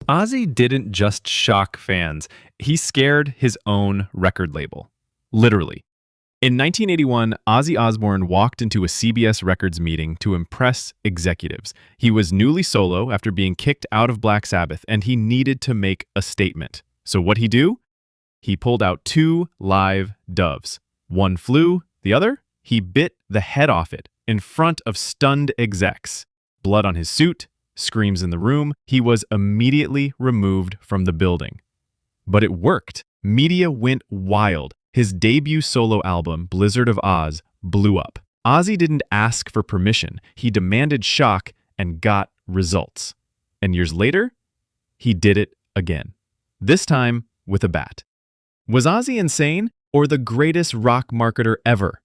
Ozzy didn't just shock fans, he scared his own record label. Literally. In 1981, Ozzy Osbourne walked into a CBS Records meeting to impress executives. He was newly solo after being kicked out of Black Sabbath, and he needed to make a statement. So what'd he do? He pulled out two live doves. One flew, the other, he bit the head off it in front of stunned execs. Blood on his suit, screams in the room. He was immediately removed from the building. But it worked. Media went wild. His debut solo album, Blizzard of Oz, blew up. Ozzy didn't ask for permission. He demanded shock and got results. And years later, he did it again. This time with a bat. Was Ozzy insane or the greatest rock marketer ever?